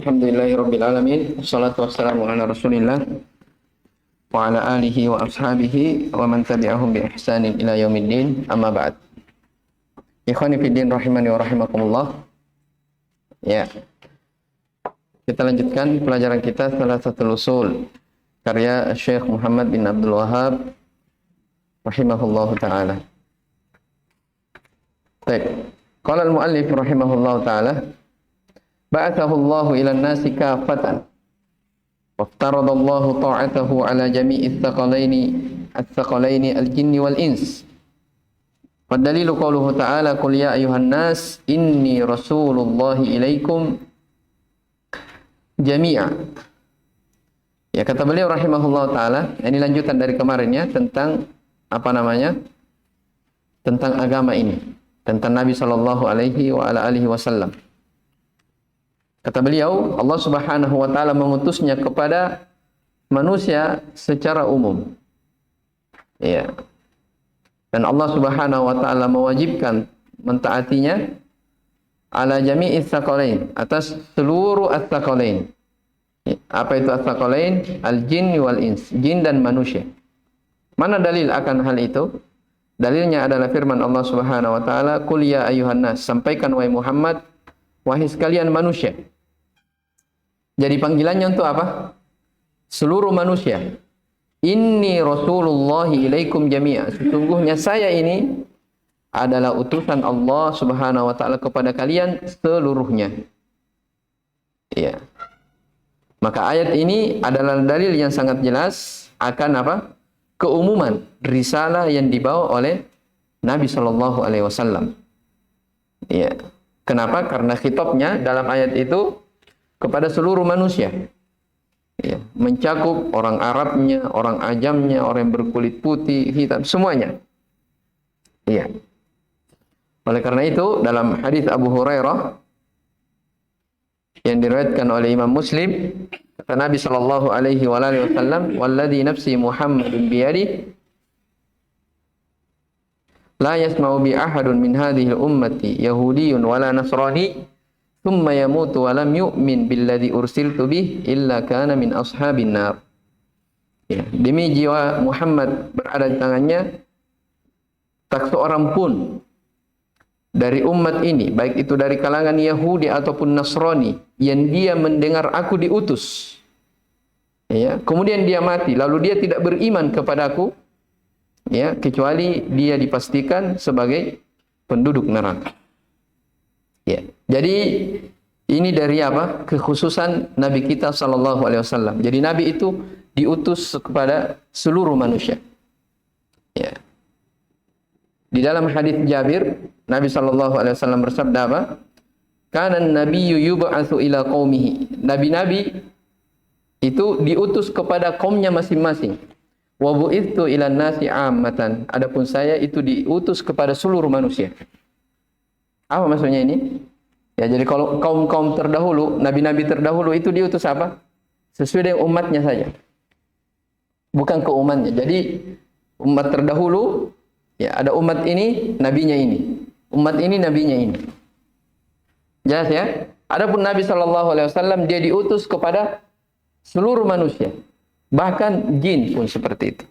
Alhamdulillahirabbil alamin. Wassalatu wassalamu ala Rasulillah wa ala alihi wa ashabihi wa man tabi'ahum bi ihsanin ila yaumiddin. Amma ba'd. Ikhwani fid din rahimani wa rahimakumullah. Ya. Kita lanjutkan pelajaran kita Thalathatul Usul karya Syekh Muhammad bin Abdul Wahhab rahimahullahu taala. Baik. Qala al-muallif rahimahullahu taala ba'athahu Allahu ila an-nasi kaffatan waftarada Allahu ta'atahu ala jami'i ats-tsaqalaini al-jinni wal ins. Wa dalilu qauluhu ta'ala qul ya ayyuhan nas inni rasulullahi ilaikum jami'a. Ya, kata beliau rahimahullahu taala, ini lanjutan dari kemarinnya tentang tentang agama ini, tentang Nabi sallallahu alaihi wa ala alihi wasallam. Kata beliau, Allah Subhanahu wa taala mengutusnya kepada manusia secara umum. Ya. Dan Allah Subhanahu wa taala mewajibkan mentaatinya ala jami'is tsaqalain, atas seluruh ats-tsaqalain. Apa itu ats-tsaqalain? Al-jin wal ins, jin dan manusia. Mana dalil akan hal itu? Dalilnya adalah firman Allah Subhanahu wa taala, "Qul ya ayyuhan nas", sampaikan wahai Muhammad, wahai sekalian manusia. Jadi panggilannya untuk apa? Seluruh manusia. Inni rasulullahi ilaikum jami'a. Sesungguhnya saya ini adalah utusan Allah Subhanahu wa taala kepada kalian seluruhnya. Iya. Maka ayat ini adalah dalil yang sangat jelas akan apa? Keumuman risalah yang dibawa oleh Nabi sallallahu alaihi wasallam. Iya. Kenapa? Karena khitabnya dalam ayat itu kepada seluruh manusia. Ya, mencakup orang Arabnya, orang Ajamnya, orang yang berkulit putih, hitam, semuanya. Iya. Oleh karena itu, dalam hadis Abu Hurairah yang diriwayatkan oleh Imam Muslim, kata Nabi sallallahu alaihi wasallam, "Walladzi nafsi Muhammadin biyadihi la yasma'u bi ahadun min hadhihi al-ummati yahudiyyun wala nasrani thumma yamutu wa lam yu'min billadzi ursiltu bih illa kana min ashabin nar." Ya, demi jiwa Muhammad berada di tangannya, tak seorang pun dari umat ini, baik itu dari kalangan Yahudi ataupun Nasrani, yang dia mendengar aku diutus, ya, kemudian dia mati, lalu dia tidak beriman kepadaku, ya, kecuali dia dipastikan sebagai penduduk neraka. Ya. Jadi ini dari apa? Kekhususan Nabi kita sallallahu alaihi wasallam. Jadi Nabi itu diutus kepada seluruh manusia. Ya. Di dalam hadis Jabir, Nabi sallallahu alaihi wasallam bersabda apa? Kana an-nabiyyu yub'atsu ila qaumihi. Nabi-nabi itu diutus kepada kaumnya masing-masing. Wa bu'itsu ila nasi 'ammatan. Adapun saya itu diutus kepada seluruh manusia. Apa maksudnya ini? Ya, jadi kalau kaum-kaum terdahulu, nabi-nabi terdahulu itu diutus apa? Sesuai dengan umatnya saja. Bukan ke umatnya. Jadi umat terdahulu, ya, ada umat ini, nabinya ini. Umat ini, nabinya ini. Jelas ya? Adapun Nabi sallallahu alaihi wasallam dia diutus kepada seluruh manusia. Bahkan jin pun seperti itu.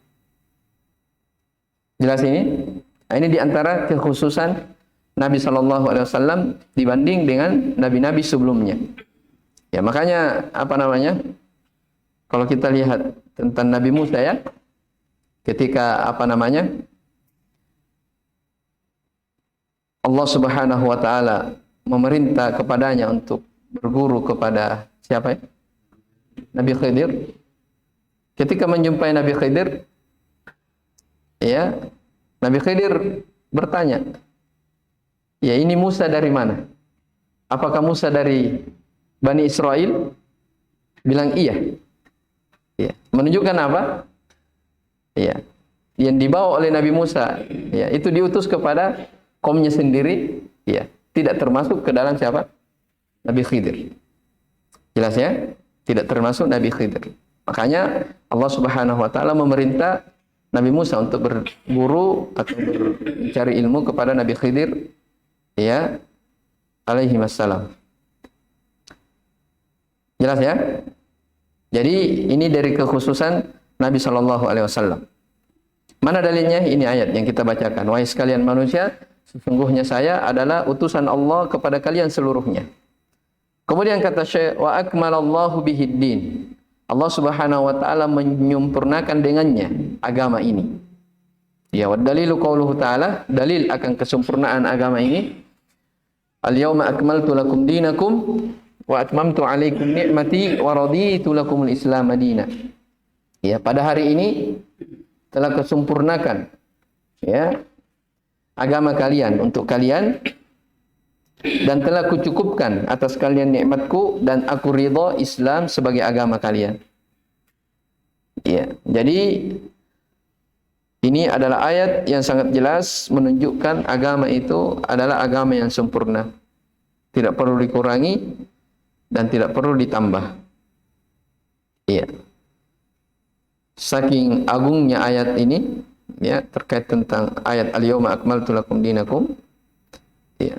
Jelas ini? Nah, ini diantara kekhususan Nabi sallallahu alaihi wasallam dibanding dengan nabi-nabi sebelumnya. Ya, makanya kalau kita lihat tentang Nabi Musa, ya, ketika Allah Subhanahu wa taala memerintah kepadanya untuk berguru kepada siapa, ya? Nabi Khidir. Ketika menjumpai Nabi Khidir, ya, Nabi Khidir bertanya, "Ya, ini Musa dari mana? Apakah Musa dari Bani Israel?" Bilang iya. Ya, menunjukkan apa? Ya, yang dibawa oleh Nabi Musa, ya, itu diutus kepada kaumnya sendiri, ya, tidak termasuk ke dalam siapa? Nabi Khidir. Jelas ya? Tidak termasuk Nabi Khidir. Makanya Allah Subhanahu wa taala memerintah Nabi Musa untuk berguru atau mencari ilmu kepada Nabi Khidir, ya, alaihi wassalam. Jelas ya? Jadi ini dari kekhususan Nabi Shallallahu Alaihi Wasallam. Mana dalilnya? Ini ayat yang kita bacakan. Wahai sekalian manusia, sesungguhnya saya adalah utusan Allah kepada kalian seluruhnya. Kemudian kata Syekh, wa akmalallahu bihiddin. Allah Subhanahu wa taala menyempurnakan dengannya agama ini. Ya, wa dalilu qauluhu ta'ala, dalil akan kesempurnaan agama ini. Al-yauma akmaltu lakum dinakum wa atmamtu 'alaikum ni'mati wa raditu lakumul Islam madina. Ya, pada hari ini telah kesempurnakan ya agama kalian untuk kalian dan telah kucukupkan atas kalian nikmatku dan aku ridha Islam sebagai agama kalian. Ya, jadi ini adalah ayat yang sangat jelas menunjukkan agama itu adalah agama yang sempurna. Tidak perlu dikurangi dan tidak perlu ditambah. Iya. Saking agungnya ayat ini ya terkait tentang ayat al-yauma akmaltu lakum dinakum. Iya.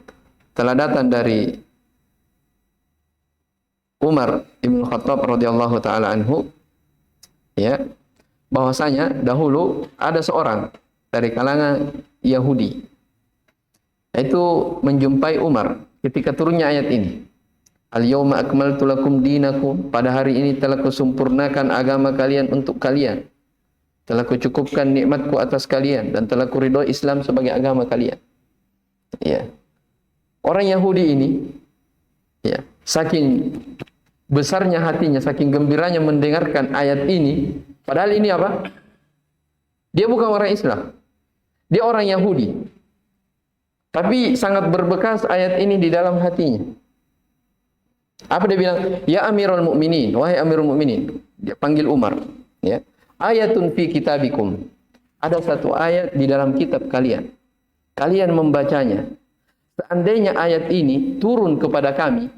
Telah datang dari Umar Ibn Khattab radhiyallahu taala anhu ya, bahwasanya dahulu ada seorang dari kalangan Yahudi itu menjumpai Umar ketika turunnya ayat ini. Al-yauma akmaltu lakum dinakum, pada hari ini telah kusempurnakan agama kalian untuk kalian. Telah kucukupkan nikmatku atas kalian dan telah kuridhoi Islam sebagai agama kalian. Ya. Orang Yahudi ini ya, saking besarnya hatinya, saking gembiranya mendengarkan ayat ini, padahal ini apa? Dia bukan orang Islam. Dia orang Yahudi. Tapi sangat berbekas ayat ini di dalam hatinya. Apa dia bilang? Ya Amirul Mukminin, wahai Amirul Mukminin. Dia panggil Umar, ya. Ayatun fi kitabikum. Ada satu ayat di dalam kitab kalian. Kalian membacanya. Seandainya ayat ini turun kepada kami,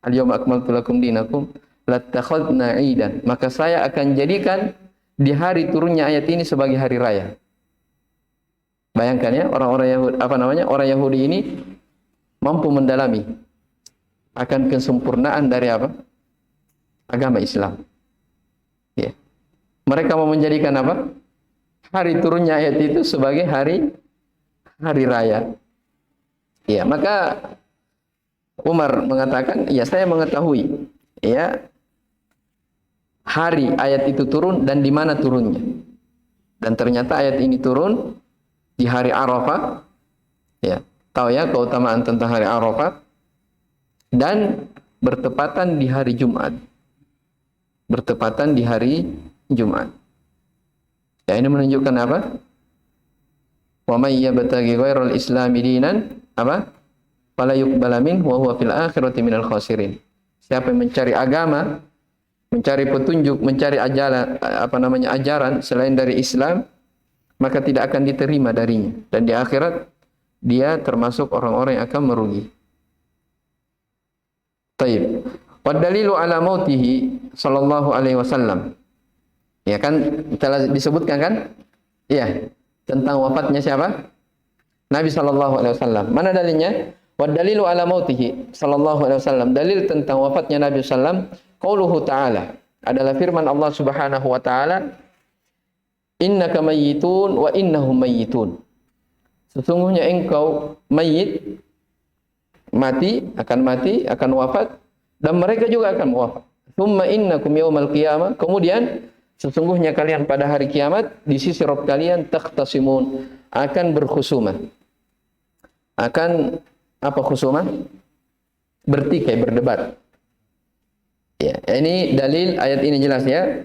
al-yauma akmaltu lakum dinakum, lattakhadna 'idan, maka saya akan jadikan di hari turunnya ayat ini sebagai hari raya. Bayangkan ya, orang-orang Yahudi, orang Yahudi ini mampu mendalami akan kesempurnaan dari apa? Agama Islam. Ya. Mereka mau menjadikan apa? Hari turunnya ayat itu sebagai hari raya. Ya, maka Umar mengatakan, ya saya mengetahui ya hari ayat itu turun dan di mana turunnya. Dan ternyata ayat ini turun di hari Arafah. Ya, tahu ya keutamaan tentang hari Arafah, dan bertepatan di hari Jumat. Bertepatan di hari Jumat. Ya, ini menunjukkan apa? Wa may yabtaghi ghairal islami dinan apa? Fala yuqbala minhu wa huwa fil akhirati minal khasirin. Siapa yang mencari agama, mencari petunjuk, mencari ajaran selain dari Islam, maka tidak akan diterima darinya, dan di akhirat dia termasuk orang-orang yang akan merugi. Taib. Wa dalilu ala mautihi sallallahu alaihi wasallam. Ya kan telah disebutkan kan? Iya, tentang wafatnya siapa? Nabi sallallahu alaihi wasallam. Mana dalilnya? Wa dalilu ala mautihi sallallahu alaihi wasallam. Dalil tentang wafatnya Nabi sallam, qauluhu ta'ala, adalah firman Allah Subhanahu wa taala, innaka mayyitun wa innahum mayyitun. Sesungguhnya engkau mayit, akan wafat, dan mereka juga akan wafat. Tsumma innakum yaumal qiyamah, kemudian sesungguhnya kalian pada hari kiamat di sisi Rabb kalian takhtasimun, akan berkhusumah. Akan apa khusumah? Bertikai, berdebat. Ya, ini dalil ayat ini jelas ya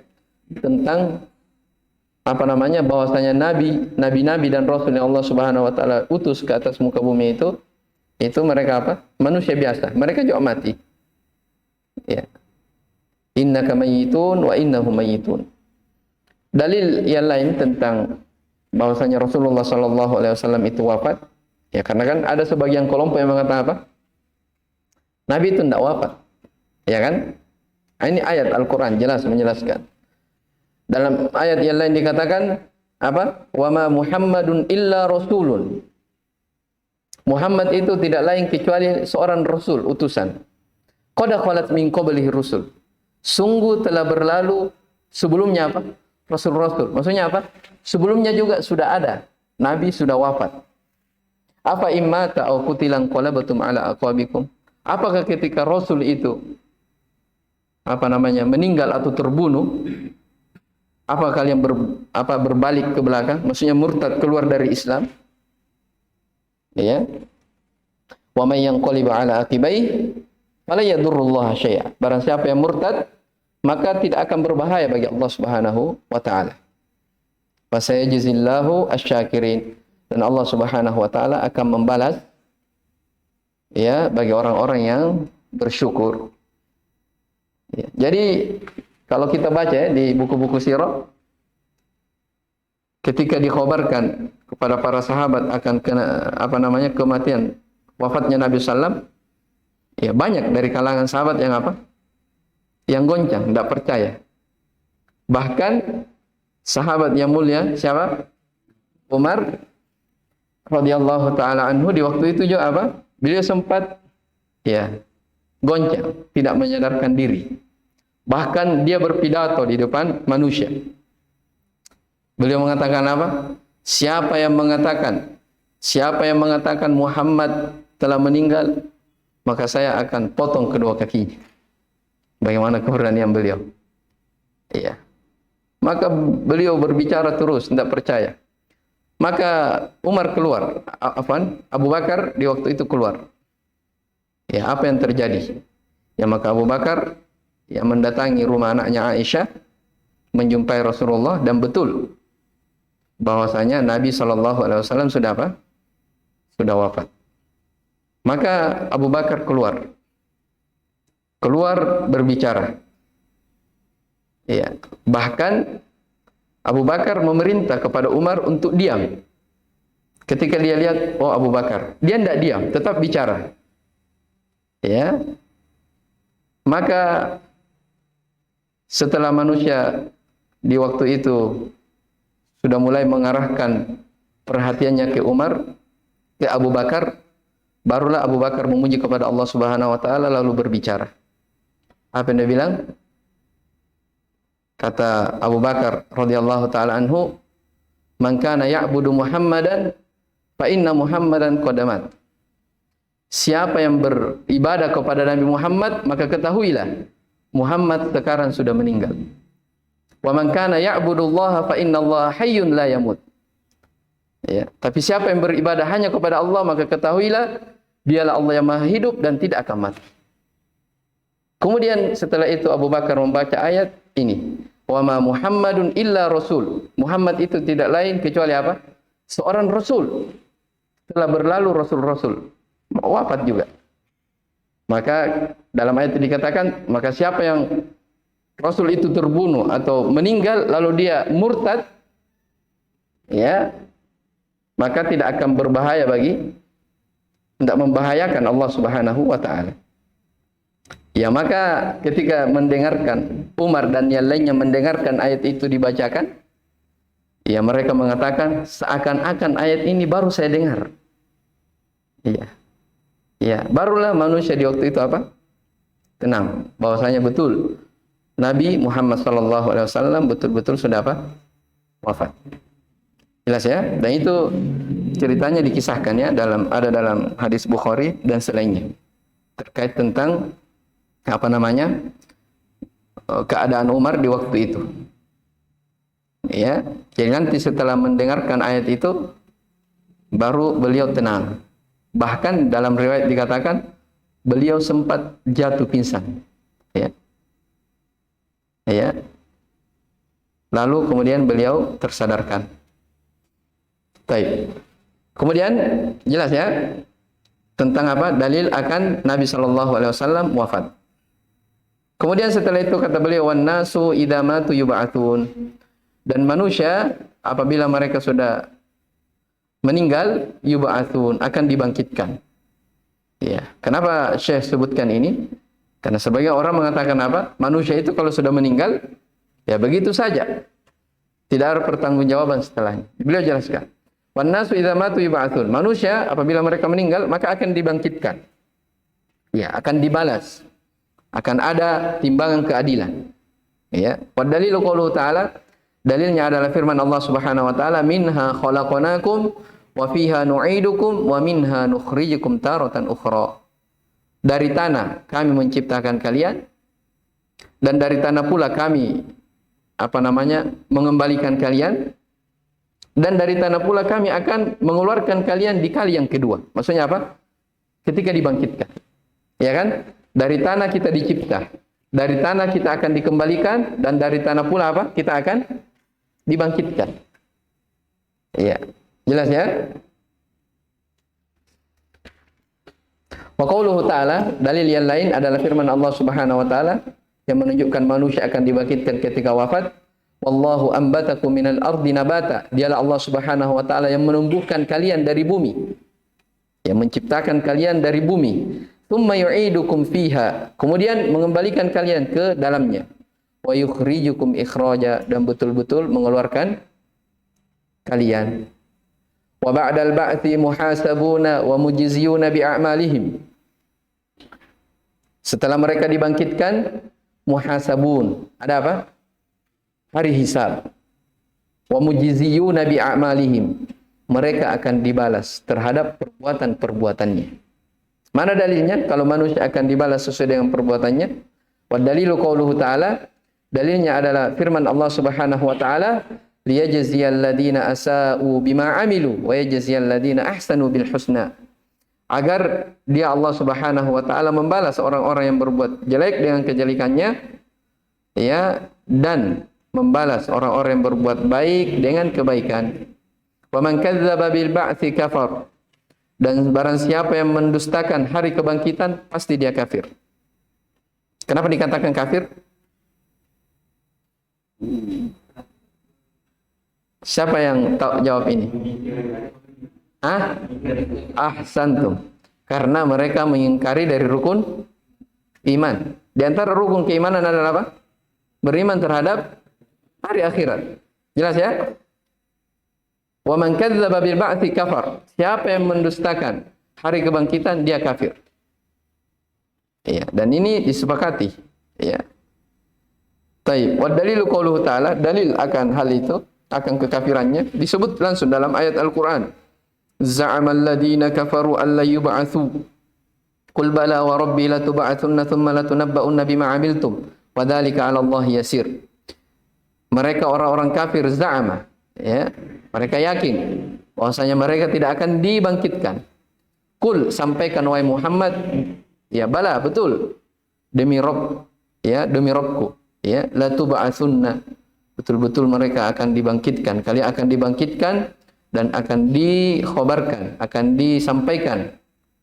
tentang bahwasanya nabi dan rasul yang Allah Subhanahu wa taala utus ke atas muka bumi itu mereka apa? Manusia biasa. Mereka juga mati. Ya. Innaka mayyitun wa innahum mayyitun. Dalil yang lain tentang bahwasanya Rasulullah sallallahu alaihi wasallam itu wafat, ya karena kan ada sebagian kelompok yang mengatakan apa? Nabi itu tidak wafat. Ya kan? Ini ayat Al-Qur'an jelas menjelaskan. Dalam ayat yang lain dikatakan apa? Wa ma Muhammadun illa rasulun. Muhammad itu tidak lain kecuali seorang rasul, utusan. Qad khalat min qablihi rusul. Sungguh telah berlalu sebelumnya apa? Rasul-rasul. Maksudnya apa? Sebelumnya juga sudah ada. Nabi sudah wafat. Apa immata aw qutilan qalabatum ala aqabikum? Apakah ketika Rasul itu meninggal atau terbunuh, apa kalian berbalik ke belakang? Maksudnya murtad, keluar dari Islam? Ya. Wa may yanqalib ala aqibai fala yadurrullaha syai'a. Barang siapa yang murtad, maka tidak akan berbahaya bagi Allah Subhanahu wa taala. Fa sayajzillahu asy-syakirin. Dan Allah Subhanahu wa taala akan membalas ya bagi orang-orang yang bersyukur. Ya. Jadi kalau kita baca ya, di buku-buku sirah, ketika dikhabarkan kepada para sahabat akan kematian wafatnya Nabi sallam, ya banyak dari kalangan sahabat yang yang goncang, tidak percaya. Bahkan sahabat yang mulia siapa? Umar radhiyallahu taala anhu di waktu itu juga beliau sempat ya goncang, tidak menyadarkan diri. Bahkan dia berpidato di depan manusia. Beliau mengatakan apa? Siapa yang mengatakan Muhammad telah meninggal, maka saya akan potong kedua kakinya. Bagaimana keberanian beliau? Iya. Maka beliau berbicara terus, tidak percaya. Maka Umar keluar, Abu Bakar di waktu itu keluar. Ya, apa yang terjadi? Ya, maka Abu Bakar mendatangi rumah anaknya Aisyah, menjumpai Rasulullah, dan betul bahwasanya Nabi SAW sudah sudah wafat. Maka Abu Bakar keluar berbicara. Ya, bahkan Abu Bakar memerintah kepada Umar untuk diam. Ketika dia lihat, oh Abu Bakar, dia tidak diam, tetap bicara. Ya, maka setelah manusia di waktu itu sudah mulai mengarahkan perhatiannya ke Umar, ke Abu Bakar, barulah Abu Bakar memuji kepada Allah Subhanahu wa taala lalu berbicara. Apa yang dia bilang? Kata Abu Bakar radhiyallahu taala anhu, "Man kana ya'budu Muhammadan fa inna Muhammadan qad mat." Siapa yang beribadah kepada Nabi Muhammad, maka ketahuilah Muhammad sekarang sudah meninggal. Wa man kana ya'budullaha fa innallaha hayyun la yamut. Ya, tapi siapa yang beribadah hanya kepada Allah, maka ketahuilah dialah Allah yang Maha hidup dan tidak akan mati. Kemudian setelah itu Abu Bakar membaca ayat ini, wa ma Muhammadun illa rasul. Muhammad itu tidak lain kecuali apa? Seorang rasul. Telah berlalu rasul-rasul, wafat juga. Maka dalam ayat itu dikatakan, maka siapa yang Rasul itu terbunuh atau meninggal lalu dia murtad, ya, maka tidak akan berbahaya tidak membahayakan Allah Subhanahu wa taala. Ya, maka ketika mendengarkan Umar dan yang lainnya mendengarkan ayat itu dibacakan, ya mereka mengatakan seakan-akan ayat ini baru saya dengar. Iya. Ya, barulah manusia di waktu itu tenang, bahwasanya betul Nabi Muhammad SAW betul-betul sudah wafat. Jelas ya? Dan itu ceritanya dikisahkan ya ada dalam hadis Bukhari dan selainnya terkait tentang keadaan Umar di waktu itu. Ya, jadi nanti setelah mendengarkan ayat itu baru beliau tenang. Bahkan dalam riwayat dikatakan beliau sempat jatuh pingsan. Ya. Ya. Lalu kemudian beliau tersadarkan. Baik. Kemudian jelas ya tentang dalil akan Nabi SAW wafat. Kemudian setelah itu kata beliau, wan nasu idza matu yub'atsun. Dan manusia apabila mereka sudah meninggal yub'atsun, akan dibangkitkan. Ya, kenapa Syekh sebutkan ini? Karena sebagian orang mengatakan manusia itu kalau sudah meninggal ya begitu saja. Tidak ada pertanggungjawaban setelahnya. Beliau jelaskan, wan nasu idza matu yub'atsun. Manusia apabila mereka meninggal maka akan dibangkitkan. Ya, akan dibalas Akan ada timbangan keadilan. Ya, wa dalilu qauluhu ta'ala, dalilnya adalah firman Allah Subhanahu wa taala, minha khalaqnakum wa fiha nu'idukum wa minha nukhrijukum taratan ukhra. Dari tanah kami menciptakan kalian, dan dari tanah pula kami mengembalikan kalian, dan dari tanah pula kami akan mengeluarkan kalian di kali yang kedua. Maksudnya apa? Ketika dibangkitkan. Ya kan? Dari tanah kita dicipta, dari tanah kita akan dikembalikan, dan dari tanah pula apa? Kita akan dibangkitkan. Iya. Jelas ya? Wa qauluhu ta'ala, dalil yang lain adalah firman Allah Subhanahu wa taala yang menunjukkan manusia akan dibangkitkan ketika wafat. Wallahu ambatakum minal ardi nabata. Dialah Allah Subhanahu wa taala yang menumbuhkan kalian dari bumi. Yang menciptakan kalian dari bumi. Tsumma yu'idukum fiha. Kemudian mengembalikan kalian ke dalamnya. Wa yukhrijukum ikhraja, dan betul-betul mengeluarkan kalian. Wa ba'dal ba'thi muhasabuna wa mujziyuna bi'amalihim. Setelah mereka dibangkitkan, muhasabun. Ada apa? Hari hisab. Wa mujziyuna bi'amalihim. Mereka akan dibalas terhadap perbuatan-perbuatannya. Mana dalilnya kalau manusia akan dibalas sesuai dengan perbuatannya? Wa dalilu qauluhu ta'ala, dalilnya adalah firman Allah Subhanahu wa taala, liyajziyal ladina asa'u bima 'amilu wa yajziyal ladina ahsanu bil husna. Agar dia Allah Subhanahu wa taala membalas orang-orang yang berbuat jelek dengan kejelekannya, ya, dan membalas orang-orang yang berbuat baik dengan kebaikan. Wa man kadzdzaba bil ba'tsi kafar. Dan barang siapa yang mendustakan hari kebangkitan, pasti dia kafir. Kenapa dikatakan kafir? Siapa yang tahu jawab ini? Ahsantum. Karena mereka mengingkari dari rukun iman. Di antara rukun keimanan adalah apa? Beriman terhadap hari akhirat. Jelas ya? Wa man kadzdzaba bil ba'tsi kafar. Siapa yang mendustakan hari kebangkitan, dia kafir. Ya, dan ini disepakati. Ya. Baik, wa dalilu qauluhu ta'ala, dalil akan hal itu, akan kekafirannya disebut langsung dalam ayat Al-Qur'an. Za'amal ladina kafaru alla yub'atsu. Qul bala wa rabbi latub'atsunna thumma latunabba'unna bima 'amiltum wa dzalika 'ala Allah yasir. Mereka orang-orang kafir za'ama, ya, mereka yakin bahwasanya mereka tidak akan dibangkitkan. Qul, sampaikan wahai Muhammad, ya bala, betul. Demi Rabb, ya, demi Rabbku, ya, latub'atsunna. Betul-betul mereka akan dibangkitkan. Kalian akan dibangkitkan dan akan dikhabarkan, akan disampaikan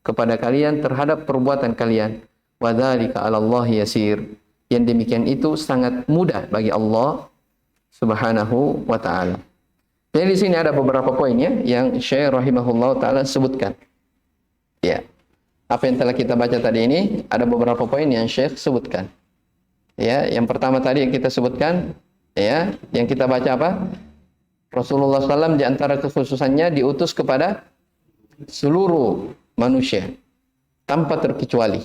kepada kalian terhadap perbuatan kalian. Wa dzalika 'ala Allah yasir. Yang demikian itu sangat mudah bagi Allah Subhanahu wa taala. Jadi di sini ada beberapa poin ya yang Syekh rahimahullah taala sebutkan. Ya. Apa yang telah kita baca tadi ini ada beberapa poin yang Syekh sebutkan. Ya, yang pertama tadi yang kita sebutkan, ya, yang kita baca apa? Rasulullah SAW di antara kekhususannya diutus kepada seluruh manusia tanpa terkecuali.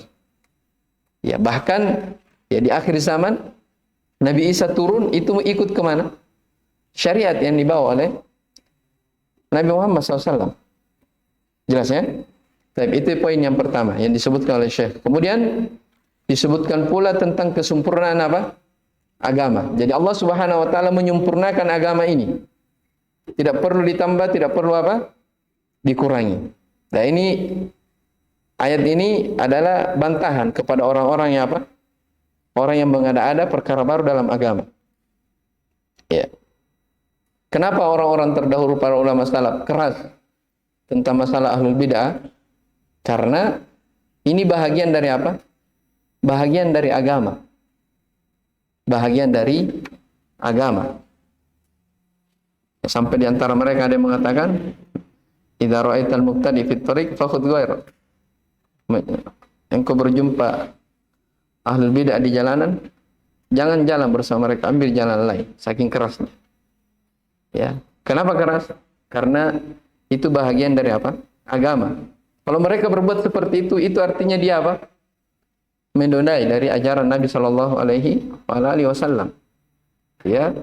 Ya, bahkan ya di akhir zaman Nabi Isa turun itu ikut kemana? Syariat yang dibawa oleh Nabi Muhammad SAW. Jelas ya? Tapi itu poin yang pertama yang disebutkan oleh Syekh. Kemudian disebutkan pula tentang kesempurnaan apa? Agama. Jadi Allah Subhanahu wa taala menyempurnakan agama ini. Tidak perlu ditambah, tidak perlu apa? Dikurangi. Nah, ini ayat ini adalah bantahan kepada orang-orang yang apa? Orang yang mengada-ada perkara baru dalam agama. Ya. Kenapa orang-orang terdahulu para ulama salaf keras tentang masalah ahlul bid'ah? Karena ini bahagian dari apa? Bahagian dari agama. Bahagian dari agama. Sampai di antara mereka ada yang mengatakan, "Idza ra'aital muqtadi fit thariq fakhudh ghayra." Engkau berjumpa ahlul bid'ah di jalanan, jangan jalan bersama mereka, ambil jalan lain. Saking kerasnya. Ya, kenapa keras? Karena itu bahagian dari apa? Agama. Kalau mereka berbuat seperti itu artinya dia apa? menodai dari ajaran Nabi Shallallahu Alaihi Wasallam. Ya.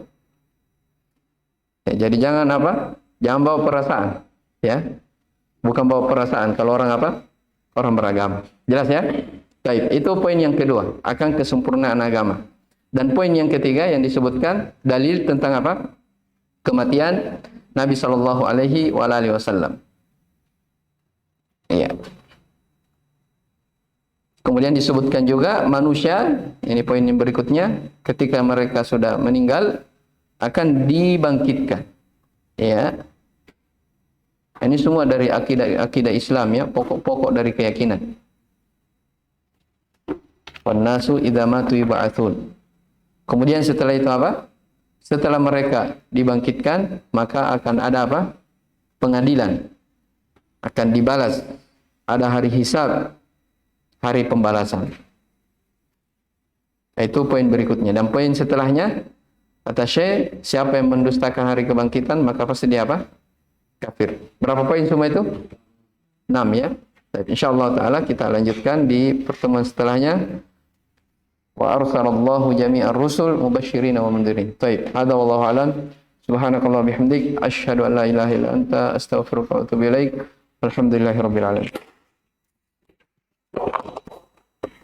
Ya, jadi jangan apa? Jangan bawa perasaan, ya. Bukan bawa perasaan kalau orang apa? Orang beragama. Jelas ya? Baik, itu poin yang kedua, akan kesempurnaan agama. Dan poin yang ketiga yang disebutkan dalil tentang apa? Kematian Nabi Shallallahu Alaihi Wasallam. Iya. Kemudian disebutkan juga manusia, ini poin yang berikutnya, ketika mereka sudah meninggal akan dibangkitkan. Ya. Ini semua dari akidah Islam ya, pokok-pokok dari keyakinan. Wan nasu idza matu yub'atsun. Kemudian setelah itu apa? Setelah mereka dibangkitkan, maka akan ada apa? Pengadilan. Akan dibalas. Ada hari hisab, hari pembalasan. Itu poin berikutnya. Dan poin setelahnya, kata Syekh, siapa yang mendustakan hari kebangkitan, maka pasti dia apa? Kafir. Berapa poin semua itu? 6 ya. Insyaallah taala kita lanjutkan di pertemuan setelahnya. Wa arsalallahu jami'ar rusul mubasysyirin wa mundzirin. Baik, hada wallahu alam. Subhanakallah bihamdik asyhadu an la ilaha illa anta astaghfiruka wa atubu ilaik. Alhamdulillahirabbil alamin.